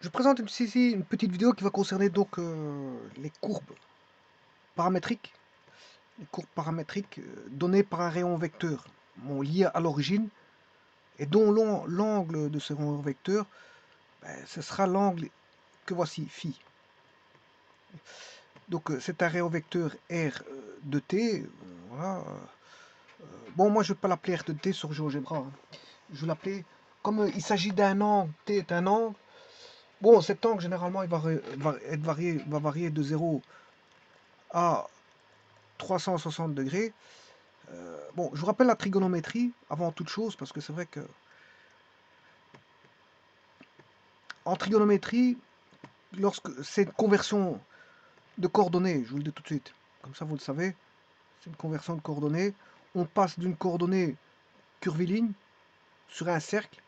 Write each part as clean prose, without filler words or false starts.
Je présente ici une petite vidéo qui va concerner donc les courbes paramétriques, données par un rayon vecteur lié à l'origine et dont l'angle de ce rayon vecteur, ce sera l'angle que voici, phi. Donc c'est un rayon vecteur R de t. Voilà. Bon, moi je ne vais pas l'appeler R de t sur GeoGebra. Hein. Je vais l'appeler, comme il s'agit d'un angle, t est un angle. Bon, cet angle généralement il va varier de 0 à 360 degrés. Bon, je vous rappelle la trigonométrie avant toute chose, parce que c'est vrai que en trigonométrie, lorsque c'est une conversion de coordonnées, je vous le dis tout de suite, comme ça vous le savez, c'est une conversion de coordonnées. On passe d'une coordonnée curviligne sur un cercle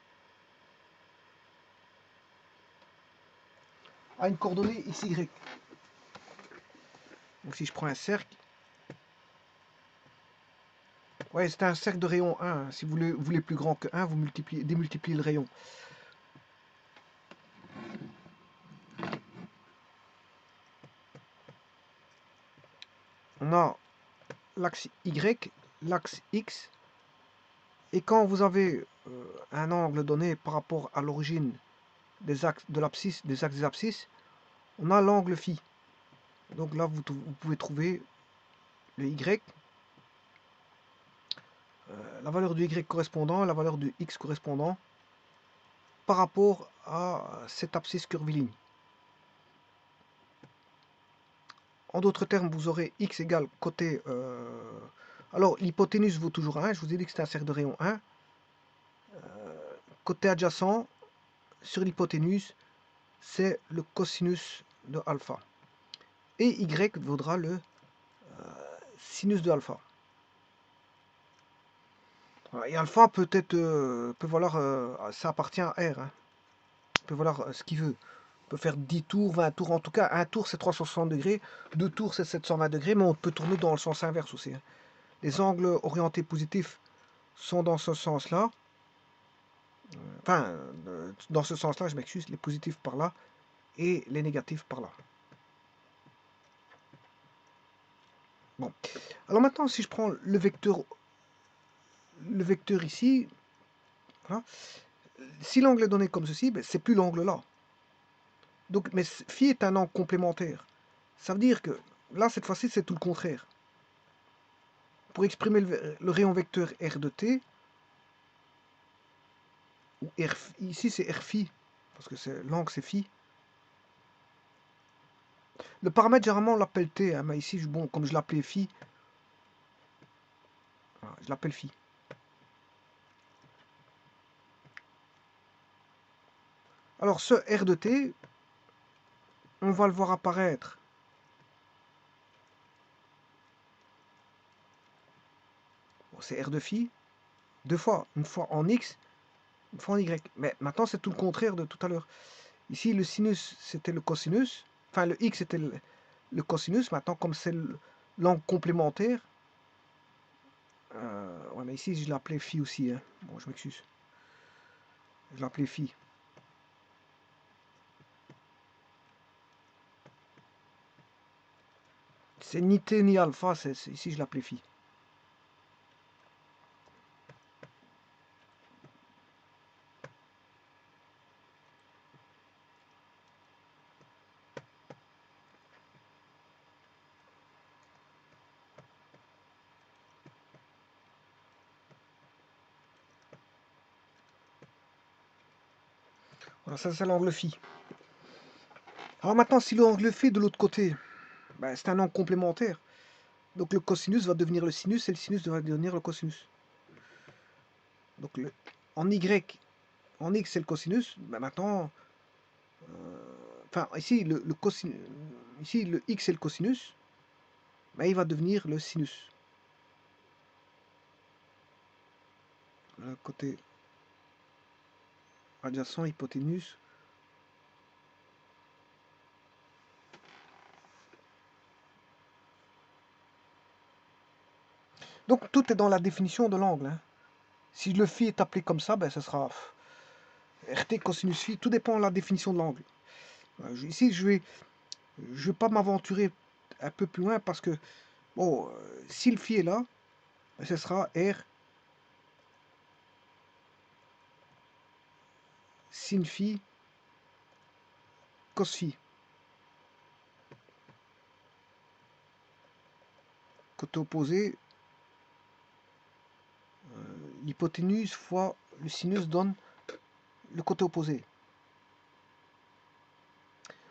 à une coordonnée xy. Donc si je prends un cercle, ouais, c'est un cercle de rayon 1. Hein. Si vous voulez plus grand que 1, vous démultipliez le rayon. On a l'axe Y, l'axe X, et quand vous avez un angle donné par rapport à l'origine des axes de l'abscisse, des axes des abscisses, on a l'angle phi. Donc là, vous pouvez trouver le Y, la valeur du Y correspondant et la valeur du X correspondant par rapport à cette abscisse curviligne. En d'autres termes, vous aurez X égale côté... alors, l'hypoténuse vaut toujours 1. Je vous ai dit que c'était un cercle de rayon 1. Côté adjacent, sur l'hypoténuse, c'est le cosinus de alpha. Et Y vaudra le sinus de alpha. Et alpha peut valoir, ça appartient à R. Hein. Il peut valoir ce qu'il veut. On peut faire 10 tours, 20 tours. En tout cas, un tour c'est 360 degrés, 2 tours c'est 720 degrés, mais on peut tourner dans le sens inverse aussi. Hein. Les angles orientés positifs sont dans ce sens-là. Enfin, dans ce sens-là, je m'excuse, les positifs par là et les négatifs par là. Bon. Alors maintenant, si je prends le vecteur ici, voilà, si l'angle est donné comme ceci, ben, c'est plus l'angle là. Donc, mais phi est un angle complémentaire. Ça veut dire que là, cette fois-ci, c'est tout le contraire. Pour exprimer le rayon vecteur R de t, ou R, ici c'est R phi, parce que l'angle c'est phi. Le paramètre, généralement, on l'appelle t, hein, mais ici, bon, comme je l'appelais phi, voilà, je l'appelle phi. Alors, ce R de t, on va le voir apparaître bon, c'est R de phi, deux fois, une fois en x, une fois en y. Mais maintenant, c'est tout le contraire de tout à l'heure. Ici, le sinus, c'était le cosinus. Enfin, le x, c'était le cosinus. Maintenant, comme c'est l'angle complémentaire, ouais, mais ici, je l'appelais phi aussi. Hein. Bon, je m'excuse. Je l'appelais phi. C'est ni t ni alpha, ici, je l'appelais phi. Voilà, ça, c'est l'angle phi. Alors maintenant, si l'angle phi est de l'autre côté, ben, c'est un angle complémentaire. Donc le cosinus va devenir le sinus et le sinus va devenir le cosinus. Donc en y, en x c'est le cosinus. Ben maintenant, enfin ici ici le x c'est le cosinus. Ben, il va devenir le sinus. Le côté adjacent, hypoténuse. Donc tout est dans la définition de l'angle. Hein. Si le phi est appelé comme ça, ben ce sera RT cosinus phi. Tout dépend de la définition de l'angle. Ici, je vais pas m'aventurer un peu plus loin parce que, bon, si le phi est là, ben, ce sera R sin phi cos phi. Côté opposé, l'hypoténuse fois le sinus donne le côté opposé.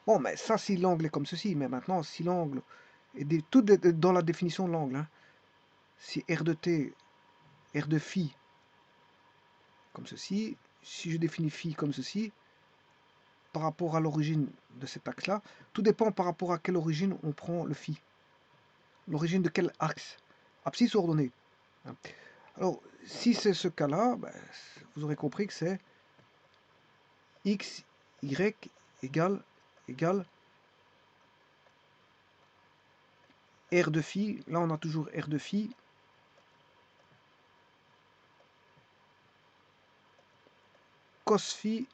Bon, mais ça, si l'angle est comme ceci, mais maintenant, si l'angle tout est dans la définition de l'angle, hein. Si R de t, R de phi comme ceci, si je définis phi comme ceci, par rapport à l'origine de cet axe-là, tout dépend par rapport à quelle origine on prend le phi. L'origine de quel axe? Abscisse ou ordonnée. Hein. Alors, si c'est ce cas-là, ben, vous aurez compris que c'est x, y égale R de phi. Là, on a toujours R de phi cos phi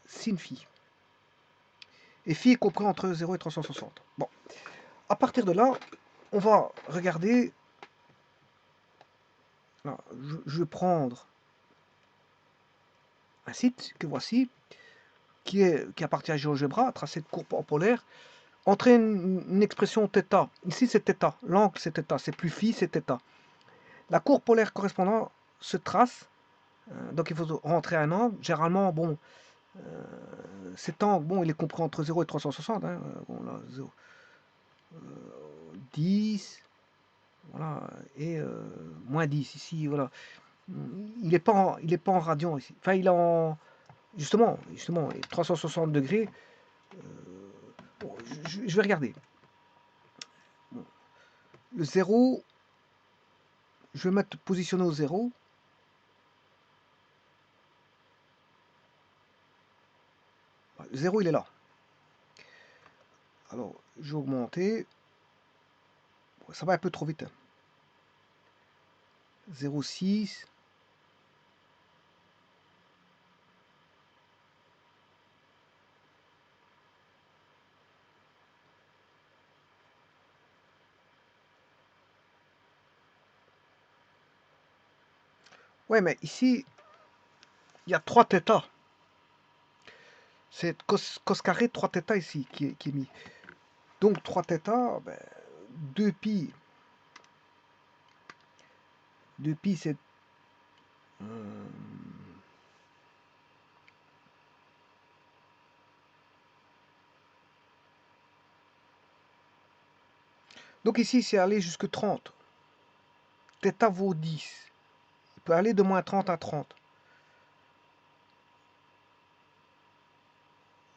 sin phi. Et phi est compris entre 0 et 360. Bon, à partir de là, on va regarder. Là, je vais prendre un site que voici, qui appartient à GeoGebra, tracé de courbe en polaire, entrer une expression θ. Ici, c'est θ. L'angle, c'est θ. C'est plus phi, c'est θ. La courbe polaire correspondant se trace. Donc, il faut rentrer un angle. Généralement, bon, cet angle, bon, il est compris entre 0 et 360. Hein. Bon, là, 0, 10, voilà, et moins 10 ici, voilà. Il n'est pas, en radian ici. Enfin, il est en... Justement, 360 degrés. Bon, je vais regarder. Bon, le 0, je vais mettre positionné au 0. Le 0, il est là. Alors, je vais augmenter. Bon, ça va un peu trop vite. 0,6. Ouais, mais ici, il y a 3 θ. C'est cos carré 3 θ ici qui est mis. Donc 3 θ, ben, 2 pi. 2 pi, c'est... Donc ici, c'est aller jusque 30. Θ vaut 10. Il peut aller de moins 30 à 30.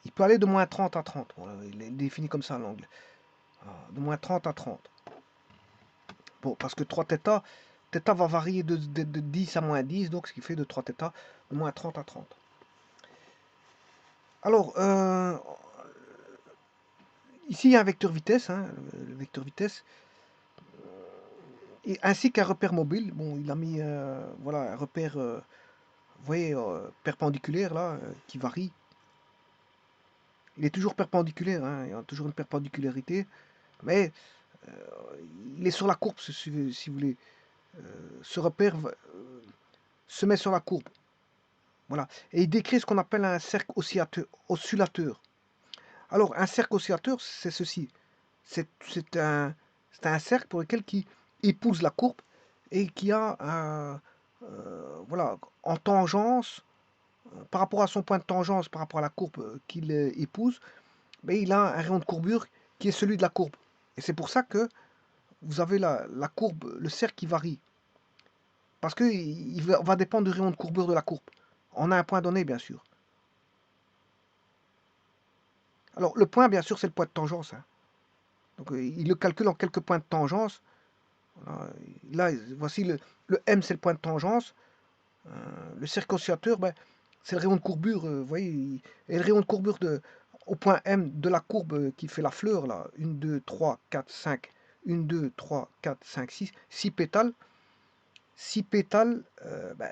Il peut aller de moins 30 à 30. Voilà, il est défini comme ça l'angle. De moins 30 à 30. Bon, parce que 3 θ, θ va varier de 10 à moins 10, donc ce qui fait de 3 θ de moins 30 à 30. Alors, ici, il y a un vecteur vitesse, hein, le vecteur vitesse, et ainsi qu'un repère mobile. Bon, il a mis voilà, un repère, vous voyez, perpendiculaire, là, qui varie. Il est toujours perpendiculaire, hein, il y a toujours une perpendicularité, mais il est sur la courbe, si vous voulez. Ce repère se met sur la courbe. Voilà. Et il décrit ce qu'on appelle un cercle oscillateur. Alors, un cercle oscillateur, c'est ceci. C'est un cercle pour lequel qui épouse la courbe et qui a voilà, en tangence, par rapport à son point de tangence, par rapport à la courbe qu'il épouse, mais il a un rayon de courbure qui est celui de la courbe. Et c'est pour ça que vous avez la courbe, le cercle qui varie. Parce qu'il va dépendre du rayon de courbure de la courbe. On a un point donné, bien sûr. Alors, le point, bien sûr, c'est le point de tangence. Hein. Donc, il le calcule en quelques points de tangence. Voilà. Là, voici le M, c'est le point de tangence. Le cercle oscillateur, ben, c'est le rayon de courbure. Vous voyez, et le rayon de courbure au point M de la courbe qui fait la fleur, là. 1, 2, 3, 4, 5. 1, 2, 3, 4, 5, 6. 6 pétales. 6 pétales, ben,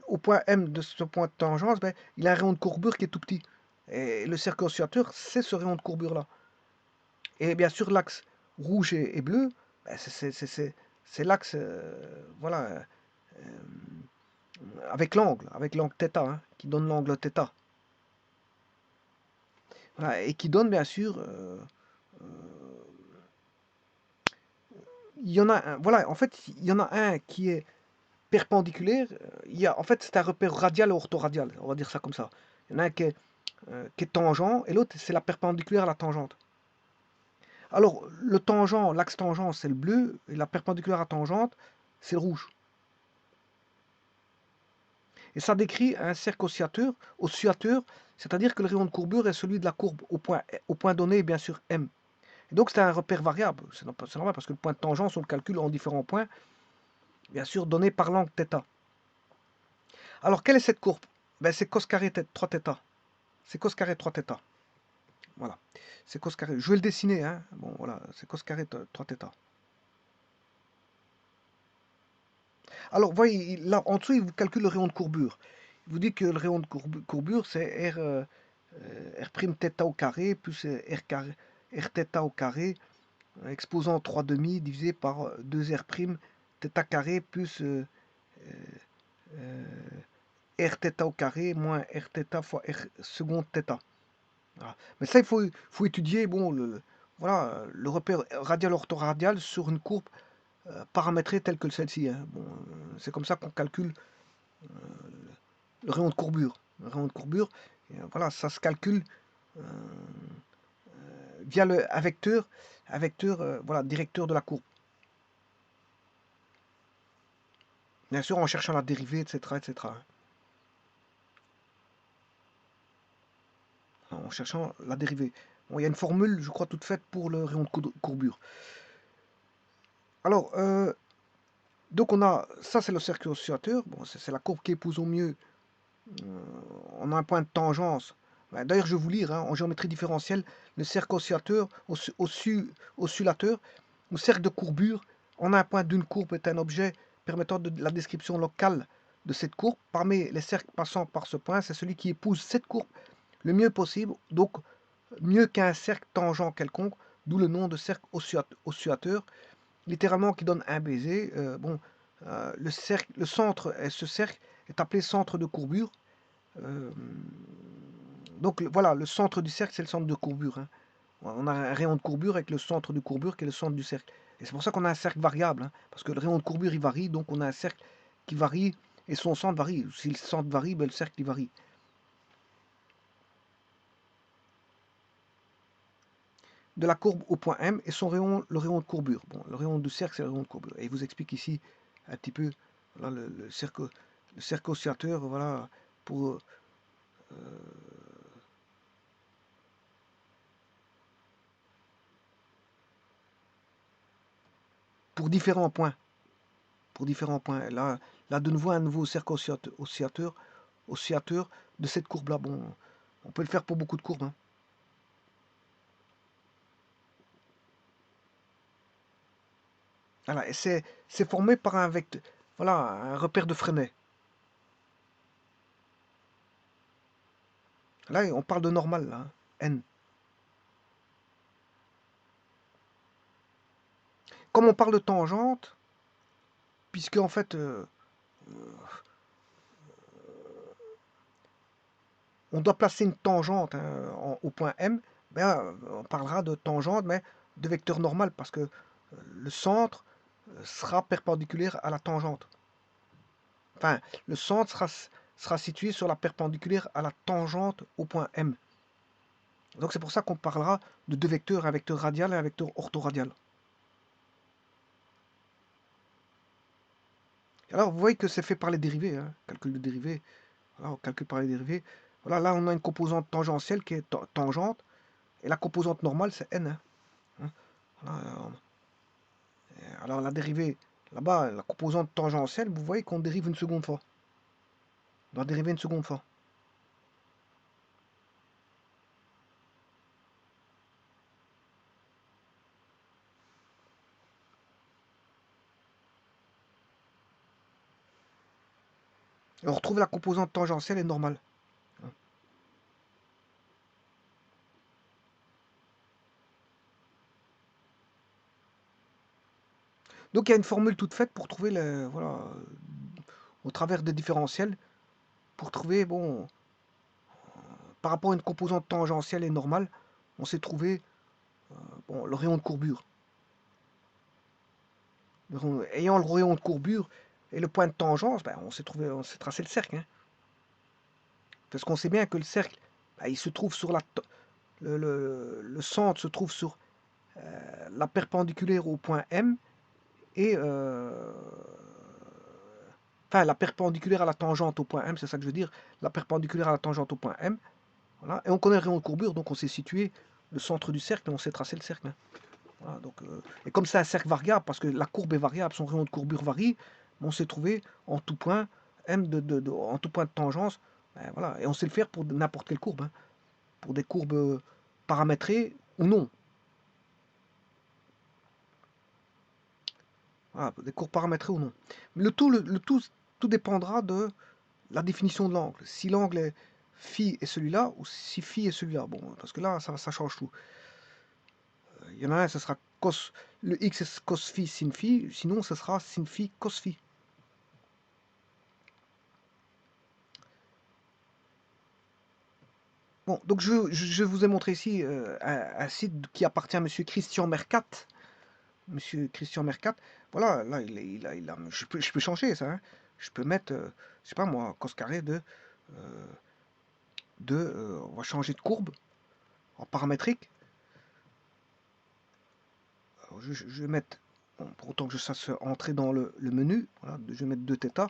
au point M de ce point de tangence, ben, il a un rayon de courbure qui est tout petit. Et le cercle oscillateur, c'est ce rayon de courbure-là. Et bien sûr, l'axe rouge et bleu, ben, c'est l'axe, voilà, avec l'angle θ, hein, qui donne l'angle θ. Voilà, et qui donne bien sûr, il y en a un, voilà, en fait, il y en a un qui est perpendiculaire. En fait, c'est un repère radial et orthoradial, on va dire ça comme ça. Il y en a un qui est tangent, et l'autre, c'est la perpendiculaire à la tangente. Alors, l'axe tangent, c'est le bleu, et la perpendiculaire à tangente, c'est le rouge. Et ça décrit un cercle oscillateur, c'est-à-dire que le rayon de courbure est celui de la courbe au point donné, bien sûr M. Et donc c'est un repère variable, c'est normal parce que le point de tangence, on le calcule en différents points, bien sûr donné par l'angle θ. Alors quelle est cette courbe? Ben, c'est cos carré 3θ. C'est cos carré 3θ. Voilà. C'est cos carré. Je vais le dessiner, hein. Bon, voilà, c'est cos carré 3θ. Alors, voyez, là, en dessous, il vous calcule le rayon de courbure. Il vous dit que le rayon de courbure, c'est R' θ au carré plus R θ au carré, exposant 3 demi divisé par 2R' θ carré plus R θ au carré moins R θ fois R seconde θ. Voilà. Mais ça, faut étudier bon, voilà, le repère radial-orthoradial sur une courbe paramétrée telle que celle-ci, hein. Bon, c'est comme ça qu'on calcule le rayon de courbure. Le rayon de courbure, voilà, ça se calcule via un vecteur, voilà, directeur de la courbe. Bien sûr, en cherchant la dérivée, etc., etc. En cherchant la dérivée. Bon, il y a une formule, je crois, toute faite pour le rayon de courbure. Alors, donc on a, ça c'est le cercle oscillateur, bon, c'est la courbe qui épouse au mieux, on a un point de tangence. D'ailleurs, je vais vous lire, hein, en géométrie différentielle, le cercle oscillateur, oscillateur, ou cercle de courbure, on a un point d'une courbe est un objet permettant de la description locale de cette courbe. Parmi les cercles passant par ce point, c'est celui qui épouse cette courbe le mieux possible, donc mieux qu'un cercle tangent quelconque, d'où le nom de cercle oscillateur, littéralement qui donne un baiser. Bon, le centre, ce cercle est appelé centre de courbure. Euh, donc voilà, le centre du cercle, c'est le centre de courbure, hein. On a un rayon de courbure avec le centre de courbure qui est le centre du cercle. Et c'est pour ça qu'on a un cercle variable, hein, parce que le rayon de courbure il varie, donc on a un cercle qui varie et son centre varie. Si le centre varie, ben, le cercle il varie. De la courbe au point M et son rayon, le rayon de courbure. Bon, le rayon du cercle, c'est le rayon de courbure. Et il vous explique ici un petit peu voilà, le cercle oscillateur, voilà, pour, pour différents points. Pour différents points. Là de nouveau, un nouveau cercle oscillateur de cette courbe-là. Bon, on peut le faire pour beaucoup de courbes, hein. Voilà, et c'est formé par un vecteur, voilà, un repère de Freinet. Là, on parle de normal, là, hein, n. Comme on parle de tangente, puisque en fait, on doit placer une tangente, hein, au point M, ben, on parlera de tangente, mais de vecteur normal, parce que le centre sera perpendiculaire à la tangente. Enfin, le centre sera situé sur la perpendiculaire à la tangente au point M. Donc c'est pour ça qu'on parlera de deux vecteurs, un vecteur radial et un vecteur orthoradial. Alors vous voyez que c'est fait par les dérivés, hein, calcul de dérivés. Voilà, on calcule par les dérivés. Voilà, là on a une composante tangentielle qui est tangente, et la composante normale c'est n, hein. Voilà, alors la dérivée, là-bas, la composante tangentielle, vous voyez qu'on dérive une seconde fois. On doit dériver une seconde fois. Et on retrouve la composante tangentielle et normale. Donc il y a une formule toute faite pour trouver voilà, au travers des différentiels, pour trouver, bon, par rapport à une composante tangentielle et normale, on s'est trouvé bon, le rayon de courbure. Ayant le rayon de courbure et le point de tangence, ben, on s'est tracé le cercle. Hein. Parce qu'on sait bien que le cercle, ben, il se trouve sur le centre se trouve sur la perpendiculaire au point M et enfin la perpendiculaire à la tangente au point M, c'est ça que je veux dire, la perpendiculaire à la tangente au point M. Voilà. Et on connaît le rayon de courbure, donc on s'est situé le centre du cercle et on s'est tracé le cercle. Hein. Voilà, donc, et comme c'est un cercle variable, parce que la courbe est variable, son rayon de courbure varie, on s'est trouvé en tout point M en tout point de tangence. Ben, voilà. Et on sait le faire pour n'importe quelle courbe, hein, pour des courbes paramétrées ou non. Voilà, des courbes paramétrées ou non. Mais tout dépendra de la définition de l'angle. Si l'angle est phi est celui-là, ou si phi est celui-là. Bon, parce que là, ça change tout. Il y en a un, ce sera cos, le x est cos phi sin phi, sinon ce sera sin phi cos phi. Bon, donc je vous ai montré ici un site qui appartient à Monsieur Christian Mercat. Monsieur Christian Mercat. Voilà, là, je peux changer ça. Hein. Je peux mettre, je sais pas moi, cos carré on va changer de courbe en paramétrique. Alors, je vais mettre, bon, pour autant que je sache entrer dans le menu, voilà, je vais mettre 2θ.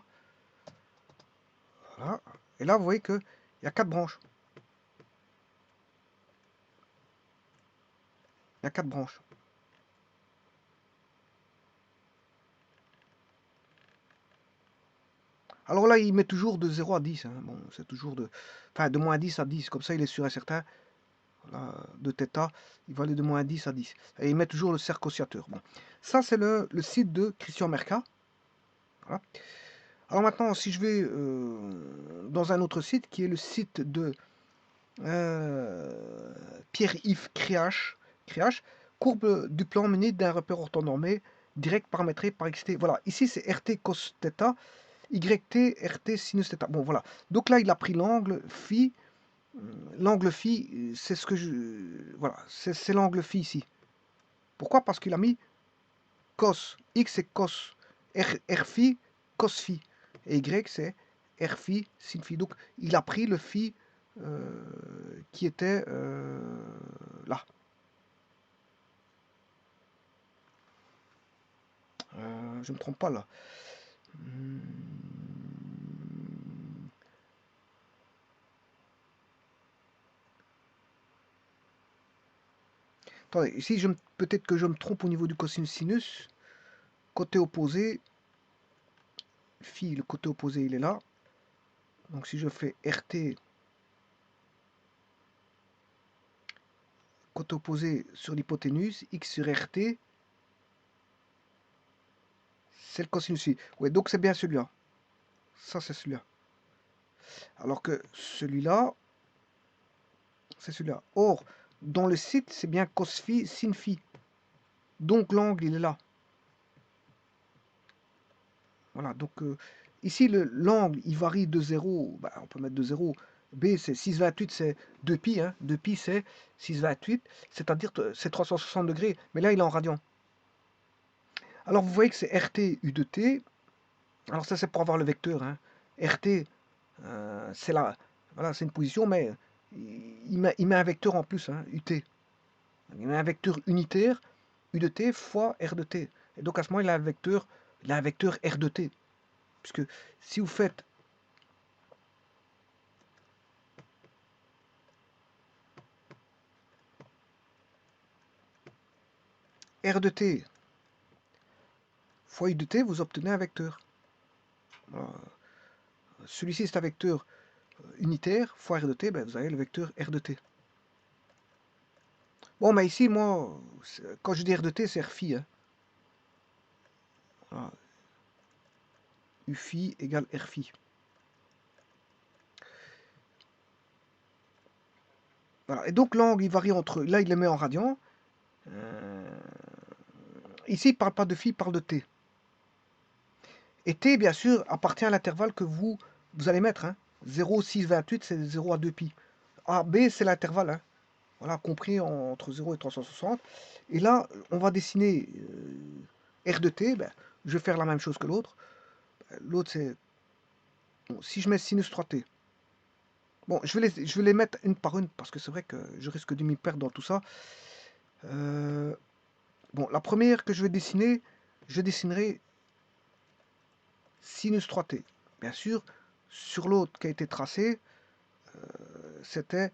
Voilà. Et là, vous voyez qu'il y a 4 branches. Il y a 4 branches. Alors là, il met toujours de 0 à 10. Hein. Bon, c'est toujours enfin, de moins 10 à 10. Comme ça, il est sûr et certain. Voilà, de θ, il va aller de moins 10 à 10. Et il met toujours le cercle oscillateur. Bon. Ça, c'est le site de Christian Mercat. Voilà. Alors maintenant, si je vais dans un autre site, qui est le site de Pierre-Yves Créache, courbe du plan mené d'un repère orthonormé direct paramétré par xt. Voilà, ici c'est rt cos θ, yt rt sinus θ. Bon, voilà. Donc là, il a pris l'angle phi. L'angle phi, c'est ce que je... Voilà, c'est l'angle phi ici. Pourquoi? Parce qu'il a mis cos. X c'est cos. R phi, cos phi. Et Y c'est R phi, sin phi. Donc il a pris le phi qui était là. Je ne me trompe pas là. Attendez, ici peut-être que je me trompe au niveau du cosinus sinus. Côté opposé, phi, le côté opposé il est là. Donc si je fais RT, côté opposé sur l'hypoténuse, x sur RT, c'est le cosinus phi. Ouais, donc c'est bien celui-là. Ça c'est celui-là. Alors que celui-là, c'est celui-là. Or, dans le site, c'est bien cos phi, sin phi. Donc l'angle, il est là. Voilà, donc ici, l'angle, il varie de 0, bah, on peut mettre de 0. B, c'est 6,28, c'est 2π, hein. 2π, c'est 6,28, c'est-à-dire c'est 360 degrés. Mais là, il est en radian. Alors, vous voyez que c'est RT U de T. Alors, ça, c'est pour avoir le vecteur. Hein. RT, c'est là. Voilà, c'est une position, mais il met un vecteur en plus, hein, UT. Il met un vecteur unitaire, U de T fois R de T. Et donc, à ce moment, il a un vecteur R de T. Puisque si vous faites R de T fois U de T, vous obtenez un vecteur. Celui-ci, c'est un vecteur unitaire fois R de T, ben, vous avez le vecteur R de T. Bon, mais ici, moi, quand je dis R de T, c'est R phi. Hein. Voilà. U phi égale R phi. Voilà. Et donc l'angle, il varie là, il le met en radian. Ici, il ne parle pas de phi, il parle de T. Et t, bien sûr, appartient à l'intervalle que vous allez mettre. Hein. 0, 6, 28, c'est 0 à 2 pi. A, B, c'est l'intervalle. Hein. Voilà, compris entre 0 et 360. Et là, on va dessiner R de t. Ben, je vais faire la même chose que l'autre. L'autre, c'est... Bon, si je mets sinus 3t. Bon, je vais les mettre une par une, parce que c'est vrai que je risque de m'y perdre dans tout ça. Bon, la première que je vais dessiner, je dessinerai sinus 3t. Bien sûr, sur l'autre qui a été tracé, c'était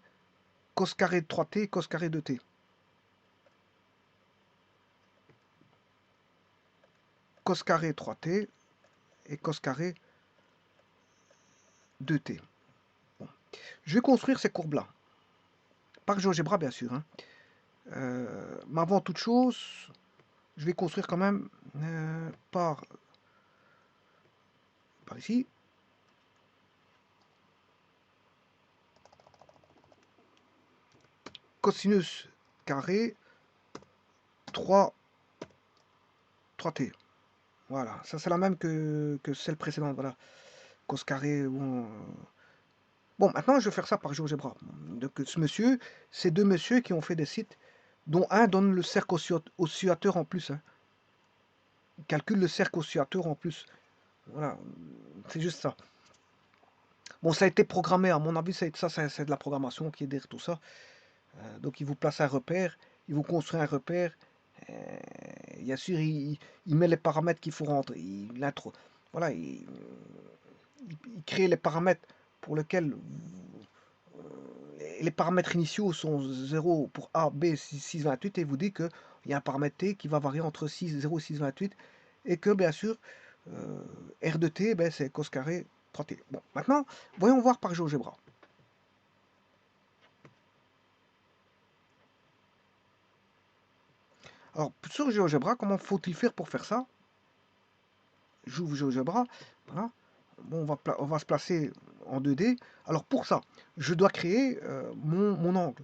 cos carré de 3t, cos carré de t. Cos carré 3t et cos carré 2t. Bon. Je vais construire ces courbes-là. Par GeoGebra, bien sûr. Hein. Mais avant toute chose, je vais construire quand même par ici. Cosinus carré 3t. Voilà, ça c'est la même que celle précédente. Voilà, cos carré. Bon, maintenant je vais faire ça par GeoGebra. Donc ce monsieur, c'est deux messieurs qui ont fait des sites, dont un donne le cercle oscillateur en plus. Hein. Il calcule le cercle oscillateur en plus. Voilà, c'est juste ça. Bon, ça a été programmé, à mon avis, c'est de la programmation qui est derrière tout ça. Donc il vous place un repère, il vous construit un repère. Bien sûr, il met les paramètres qu'il faut rentrer. Voilà, il crée les paramètres pour lesquels les paramètres initiaux sont 0 pour A, B, 628 et il vous dit qu'il y a un paramètre T qui va varier entre 0 et 628 et que bien sûr R de T ben, c'est cos carré 3T. Bon, maintenant, voyons voir par GeoGebra. Alors, sur GeoGebra, comment faut-il faire pour faire ça? J'ouvre GeoGebra, voilà. Bon, on va se placer en 2D. Alors pour ça, je dois créer mon angle.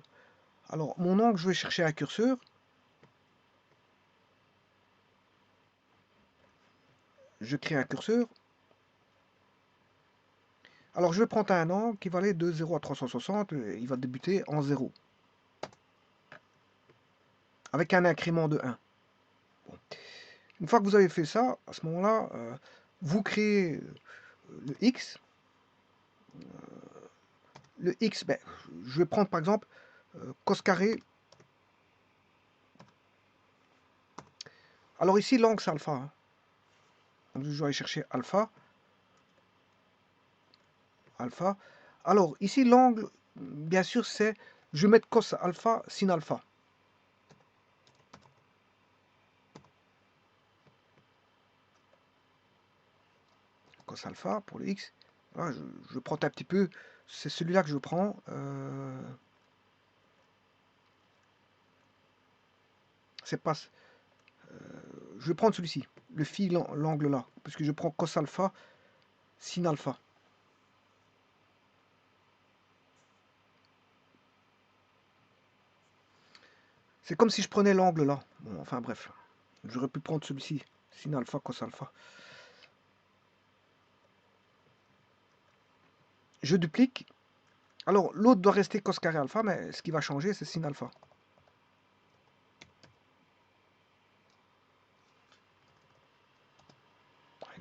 Alors mon angle, je vais chercher un curseur. Je crée un curseur. Alors je vais prendre un angle qui va aller de 0 à 360. Il va débuter en 0. Avec un incrément de 1. Bon. Une fois que vous avez fait ça, à ce moment-là, vous créez le X. Le X, ben, je vais prendre par exemple cos carré. Alors ici, l'angle c'est alpha. Hein. Donc je vais aller chercher alpha. Alpha. Alors ici, l'angle, bien sûr, c'est... Je vais mettre cos alpha, sin alpha. Cos alpha pour le X. Voilà, je prends un petit peu. C'est celui-là que je prends. C'est pas... je vais prendre celui-ci. Le fil, l'angle là. Parce que je prends cos alpha, sin alpha. C'est comme si je prenais l'angle là. Bon, enfin bref. J'aurais pu prendre celui-ci. Sin alpha, cos alpha. Je duplique. Alors, l'autre doit rester cos carré alpha, mais ce qui va changer, c'est sin alpha.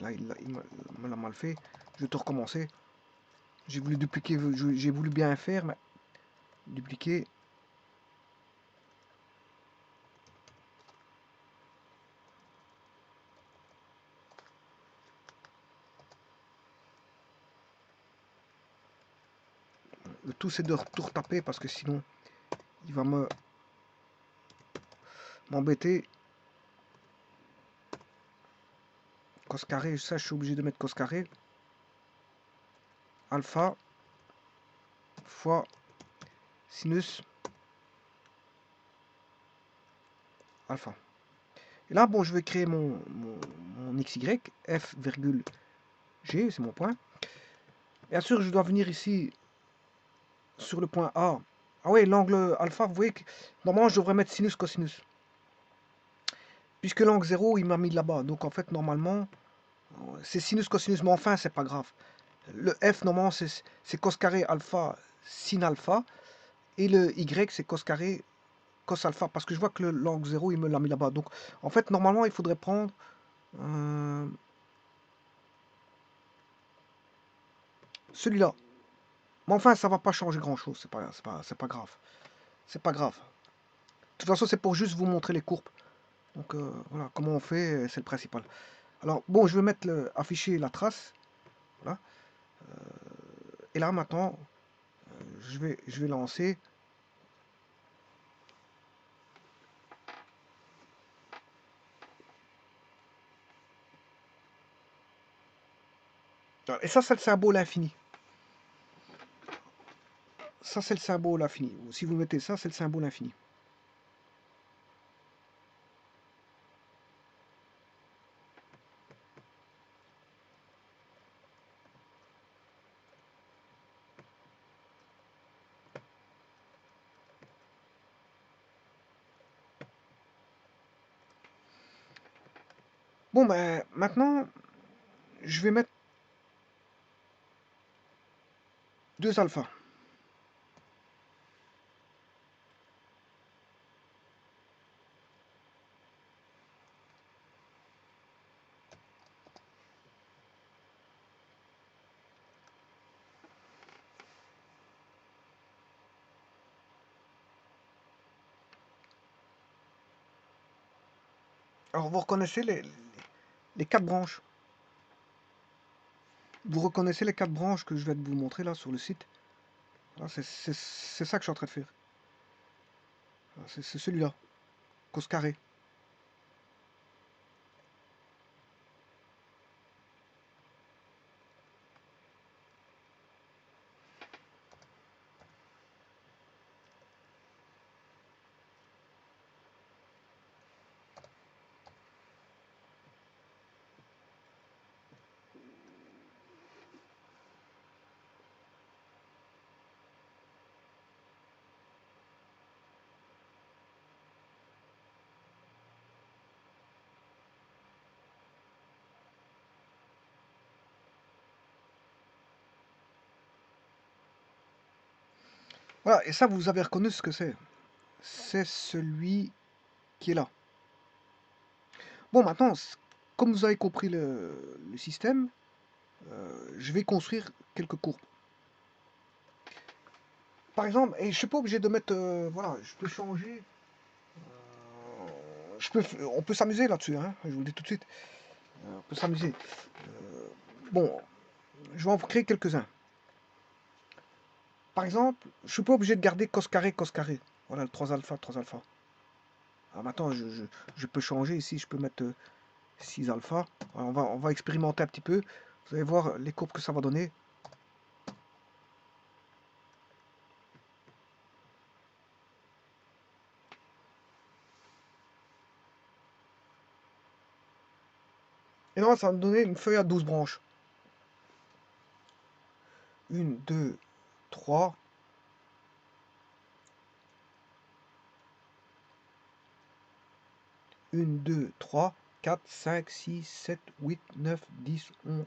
Là, il me l'a mal fait. Je vais tout recommencer. J'ai voulu dupliquer, j'ai voulu bien faire, mais dupliquer. Le tout, c'est de tout retaper parce que sinon, il va m'embêter. Cos carré, ça, je suis obligé de mettre cos carré. Alpha fois sinus alpha. Et là, bon, je vais créer mon XY, f, virgule, g, c'est mon point. Bien sûr, je dois venir ici sur le point A. Ah oui, l'angle alpha, vous voyez que normalement, je devrais mettre sinus, cosinus. Puisque l'angle 0, il m'a mis là-bas. Donc, en fait, normalement, C'est sinus, cosinus, mais enfin, c'est pas grave. Le F, normalement, c'est cos carré alpha sin alpha. Et le Y, c'est cos carré cos alpha. Parce que je vois que l'angle 0, il me l'a mis là-bas. Donc, en fait, normalement, il faudrait prendre celui-là. Mais enfin, ça va pas changer grand-chose. C'est pas grave. C'est pas grave. De toute façon, c'est pour juste vous montrer les courbes. Donc, voilà, comment on fait, c'est le principal. Alors, bon, je vais mettre afficher la trace. Voilà. Et là, maintenant, je vais lancer. Et ça, c'est le symbole infini. Ça, c'est le symbole infini. Si vous mettez ça, c'est le symbole infini. Bon, ben, maintenant, je vais mettre 2 alphas. Alors, vous reconnaissez les 4 branches. Vous reconnaissez les 4 branches que je vais vous montrer là sur le site. C'est ça que je suis en train de faire. C'est celui-là, cos carré. Voilà, et ça, vous avez reconnu ce que c'est. C'est celui qui est là. Bon, maintenant, comme vous avez compris le système, je vais construire quelques courbes. Par exemple, et je suis pas obligé de mettre, voilà, je peux changer, on peut s'amuser là-dessus, hein, je vous le dis tout de suite, on peut s'amuser. Bon, je vais en créer quelques-uns. Par exemple, je suis pas obligé de garder cos carré, cos carré. Voilà, le 3 alpha, 3 alpha. Alors maintenant, je peux changer ici, je peux mettre 6 alpha. Alors on va expérimenter un petit peu. Vous allez voir les courbes que ça va donner. Et non, ça va me donner une feuille à 12 branches. 1, 2, 3. 1, 2, 3, 4, 5, 6, 7, 8, 9, 10, 11.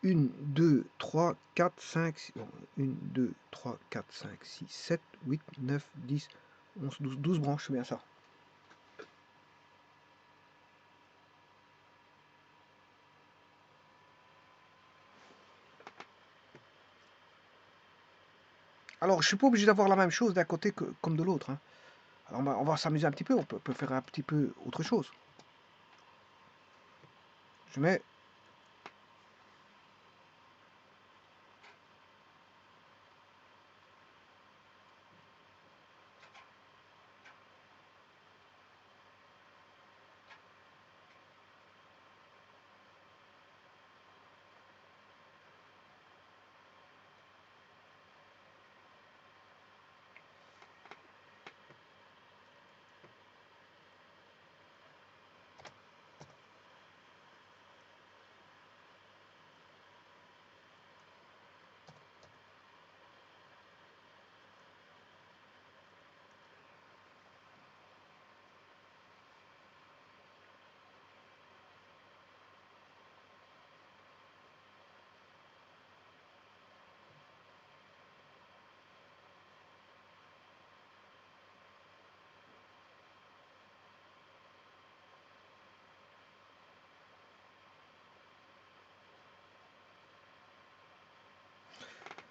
1, 2, 3, 4, 5, 6, 1, 2, 3, 4, 5, 6, 7, 8, 9, 10, 11, 12, 12 branches, c'est bien ça. Alors, je suis pas obligé d'avoir la même chose d'un côté comme de l'autre, hein. Alors, on va s'amuser un petit peu, on peut faire un petit peu autre chose. Je mets.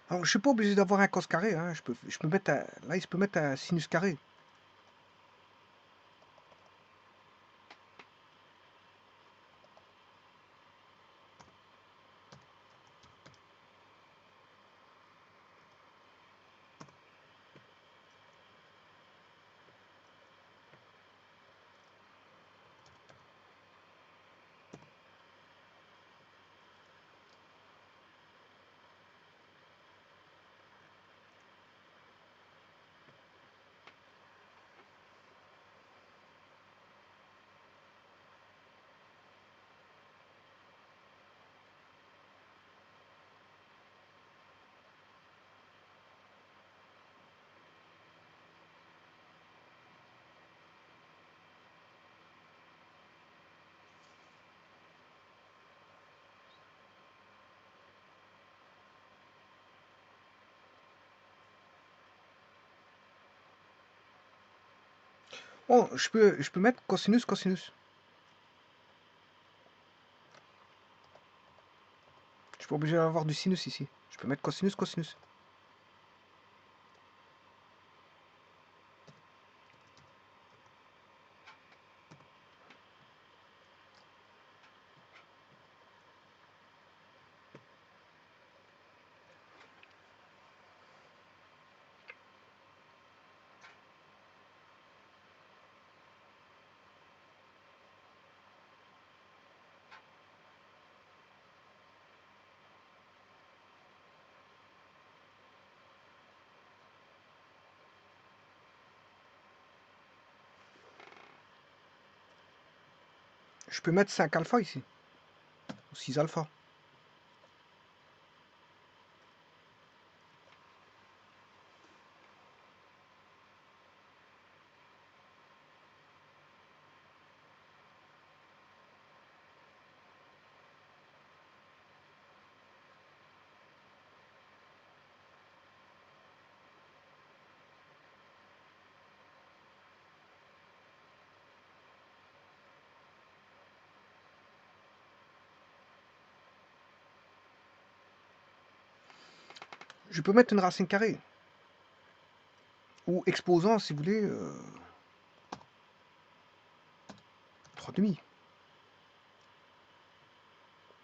Alors, je suis pas obligé d'avoir un cos carré, hein. Je peux mettre là, il se peut mettre un sinus carré. Oh, je peux mettre cosinus, cosinus. Je suis pas obligé d'avoir du sinus ici. Je peux mettre cosinus, cosinus. Je peux mettre 5 alpha ici. Ou 6 alpha. Je peux mettre une racine carrée. Ou exposant, si vous voulez, 3 demi.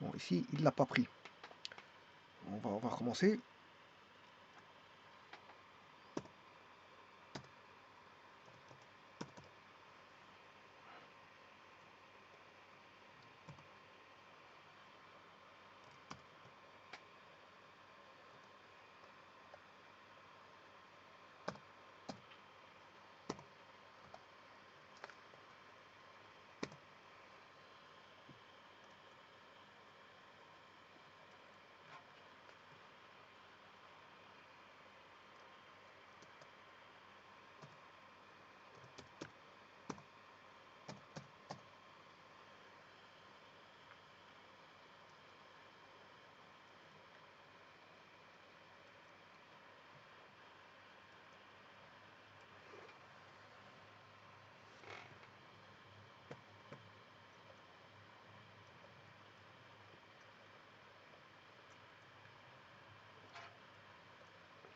Bon, ici, il ne l'a pas pris. On va recommencer.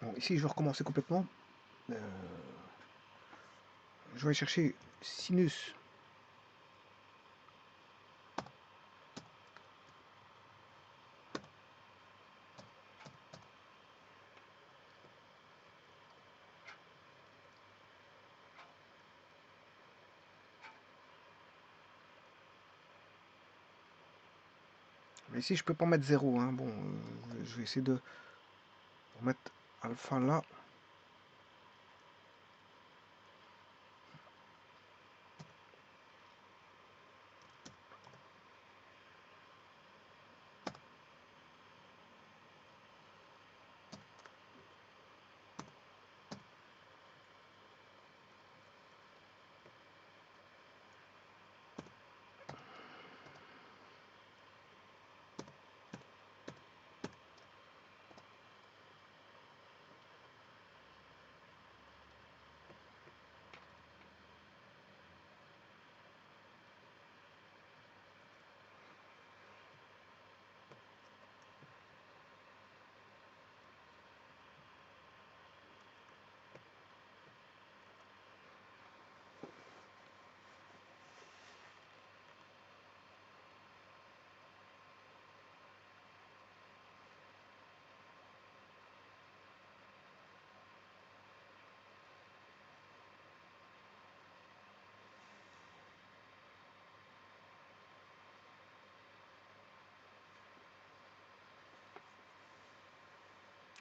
Bon, ici, je vais recommencer complètement. Euh, je vais chercher sinus. Mais ici, je peux pas mettre 0. Hein. Bon, je vais essayer de mettre alpha là.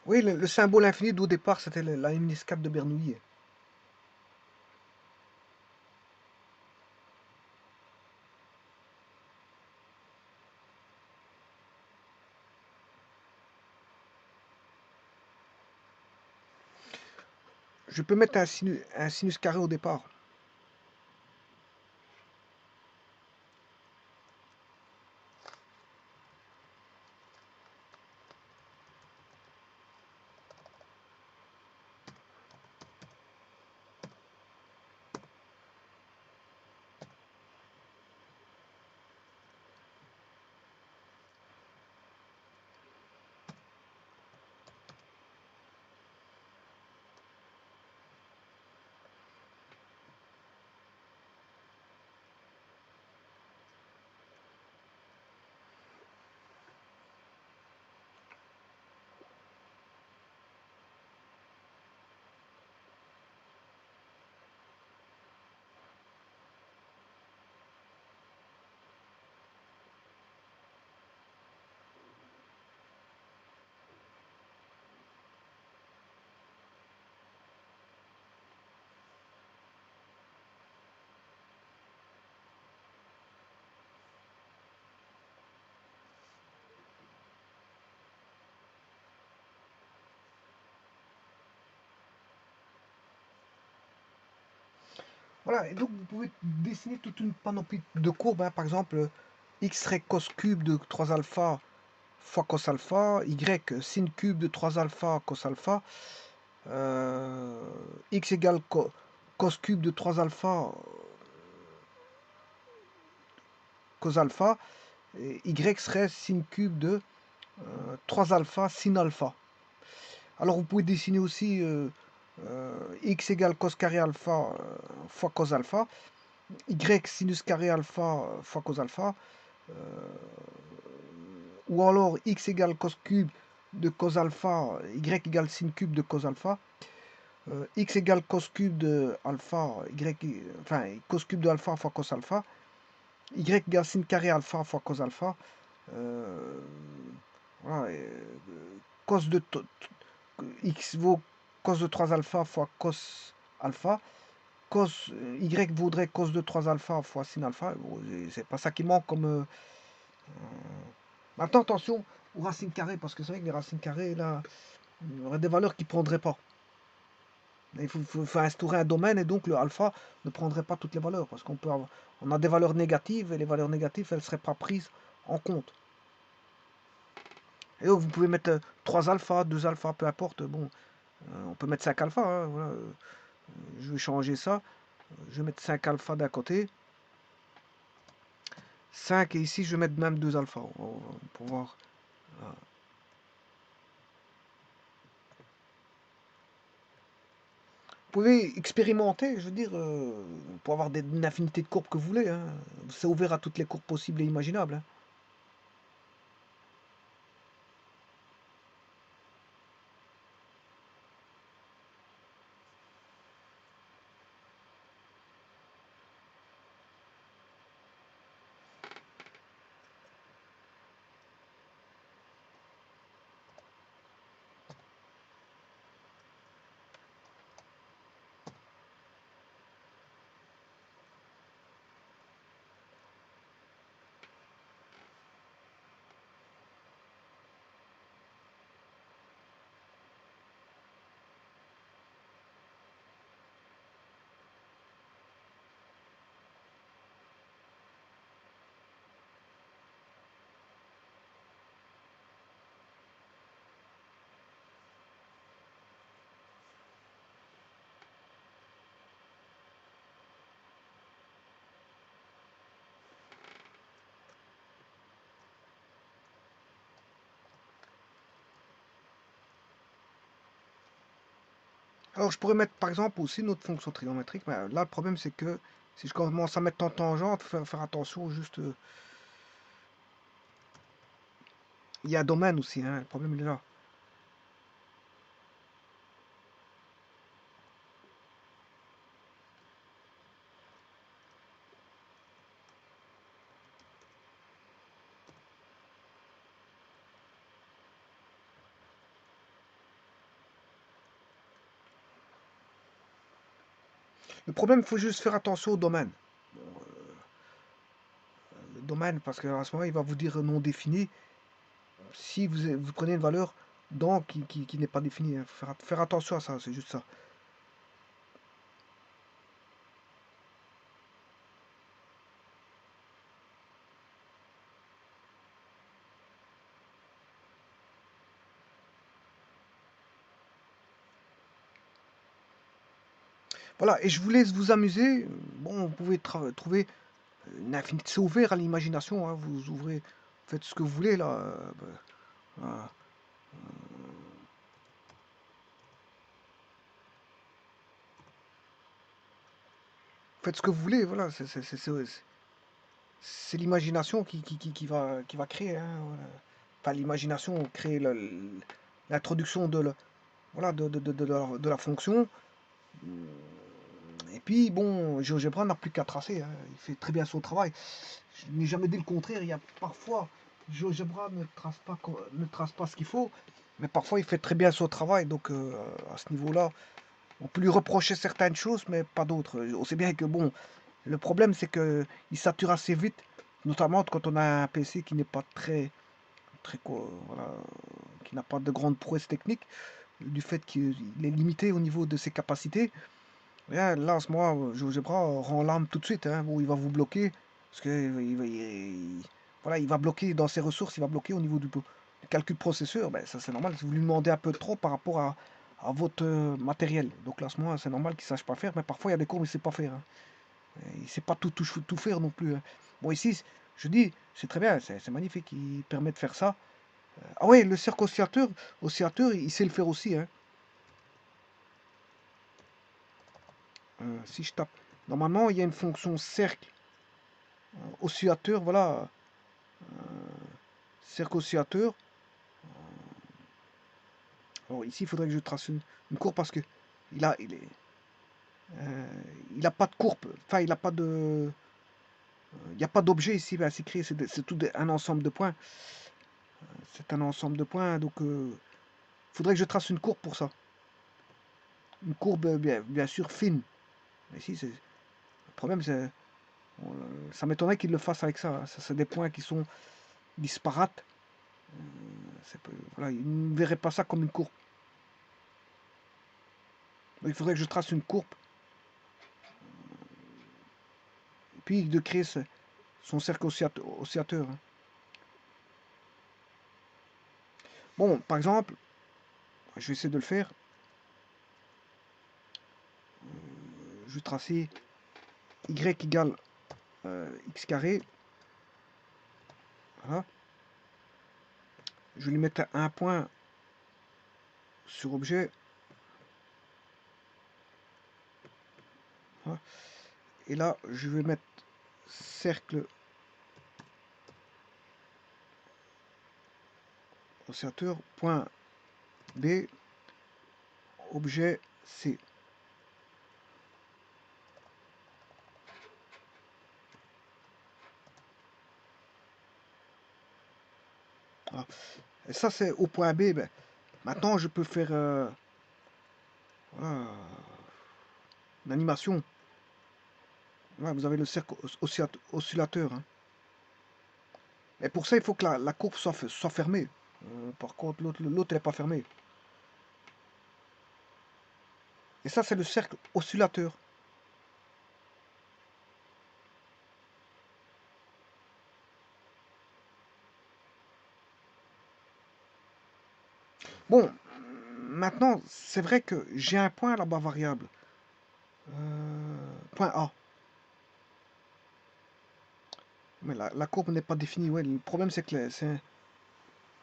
Oui, le symbole infini au départ, c'était la MNISCAP de Bernoulli. Je peux mettre un sinus carré au départ. Voilà, et donc vous pouvez dessiner toute une panoplie de courbes, hein. Par exemple, x reg cos cube de 3 alpha fois cos alpha, y sin cube de 3 alpha cos alpha, x égale cos cube de 3 alpha cos alpha, et y serait sin cube de 3 alpha sin alpha. Alors vous pouvez dessiner aussi x égale cos carré alpha fois cos alpha, y sinus carré alpha fois cos alpha, ou alors x égale cos cube de cos alpha, y égale sin cube de cos alpha, x égale cos cube de alpha, enfin cos cube de alpha fois cos alpha, y égale sin carré alpha fois cos alpha, voilà, cos de x vaut cos de 3 alpha fois cos alpha, cos y vaudrait cos de 3 alpha fois sin alpha. Bon, c'est pas ça qui manque comme maintenant attention aux racines carrées, parce que c'est vrai que les racines carrées là, il y aurait des valeurs qui ne prendraient pas. Il faut instaurer un domaine, et donc le alpha ne prendrait pas toutes les valeurs, parce on a des valeurs négatives, et les valeurs négatives, elles ne seraient pas prises en compte. Et donc, vous pouvez mettre 3 alpha, 2 alpha, peu importe. Bon, on peut mettre 5 alpha, hein, voilà. Je vais changer ça. Je vais mettre 5 alpha d'un côté. 5, et ici je vais mettre même 2 alpha pour voir. Voilà. Vous pouvez expérimenter, je veux dire, pour avoir une infinité de courbes que vous voulez, hein. C'est ouvert à toutes les courbes possibles et imaginables, hein. Alors je pourrais mettre par exemple aussi une autre fonction trigonométrique, mais là le problème c'est que si je commence à mettre en tangente, il faut faire attention, juste il y a un domaine aussi, hein, le problème il est là. Le problème, il faut juste faire attention au domaine. Le domaine, parce qu'à ce moment, il va vous dire non défini. Si vous prenez une valeur dans qui n'est pas définie, hein. Faire attention à ça, c'est juste ça. Voilà, et je vous laisse vous amuser. Bon, vous pouvez trouver une infinité, c'est ouvert à l'imagination, hein. Vous ouvrez, faites ce que vous voulez là. Voilà. Faites ce que vous voulez, voilà. C'est l'imagination qui va créer, hein, voilà. Enfin, l'imagination crée l'introduction voilà, de la fonction. Et puis, bon, GeoGebra n'a plus qu'à tracer, hein. Il fait très bien son travail. Je n'ai jamais dit le contraire. Il y a parfois, GeoGebra ne trace pas ce qu'il faut, mais parfois il fait très bien son travail. Donc, à ce niveau-là, on peut lui reprocher certaines choses, mais pas d'autres. On sait bien que, bon, le problème, c'est qu'il sature assez vite, notamment quand on a un PC qui n'est pas voilà, qui n'a pas de grande prouesse technique, du fait qu'il est limité au niveau de ses capacités. Là, en ce moment, GeoGebra rend l'âme tout de suite, hein. Bon, il va vous bloquer, parce que voilà, il va bloquer dans ses ressources, il va bloquer au niveau du calcul processeur. Ben, ça, c'est normal, si vous lui demandez un peu trop par rapport à votre matériel. Donc là, en ce moment, c'est normal qu'il ne sache pas faire, mais parfois, il y a des cours où il ne sait pas faire, hein. Il ne sait pas tout faire non plus, hein. Bon, ici, je dis, c'est très bien, c'est magnifique, il permet de faire ça. Ah ouais, le cercle oscillateur, il sait le faire aussi, hein. Si je tape, normalement, il y a une fonction cercle oscillateur, voilà, cercle oscillateur. Alors ici, il faudrait que je trace une courbe parce que il a, il est, il a pas de courbe, enfin, il a pas de, il n'y a pas d'objet ici à s'écrire, c'est tout un ensemble de points. C'est un ensemble de points, donc il faudrait que je trace une courbe pour ça. Une courbe, bien sûr, fine. Mais ici, le problème, c'est, ça m'étonnerait qu'il le fasse avec ça, hein. Ça, c'est des points qui sont disparates. Voilà, il ne verrait pas ça comme une courbe. Donc, il faudrait que je trace une courbe, puis de créer son cercle oscillateur, hein. Bon, par exemple, je vais essayer de le faire. Je vais tracer y égale x carré. Voilà. Je vais lui mettre un point sur objet. Voilà. Et là, je vais mettre cercle oscillateur, point B, objet C. Voilà. Et ça, c'est au point B. Ben, maintenant, je peux faire voilà, une animation. Voilà, vous avez le cercle oscillateur, hein. Mais pour ça, il faut que la courbe soit fermée. Par contre, l'autre, elle n'est pas fermée. Et ça, c'est le cercle oscillateur. Bon, maintenant, c'est vrai que j'ai un point là-bas variable. Point A. Mais la courbe n'est pas définie. Ouais, le problème, c'est que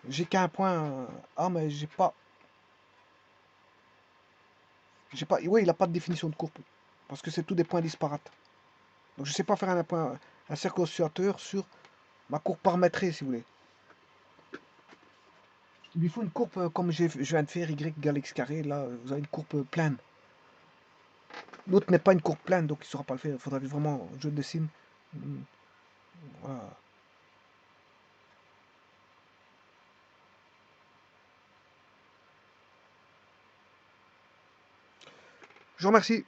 j'ai qu'un point A, mais ouais, il n'a pas de définition de courbe. Parce que c'est tout des points disparates. Donc je ne sais pas faire un cercle oscillateur sur ma courbe paramétrée, si vous voulez. Il lui faut une courbe comme je viens de faire, y égale x carré. Là, vous avez une courbe pleine. L'autre n'est pas une courbe pleine, donc il ne saura pas le faire. Il faudra vraiment que je le dessine. Voilà. Je vous remercie.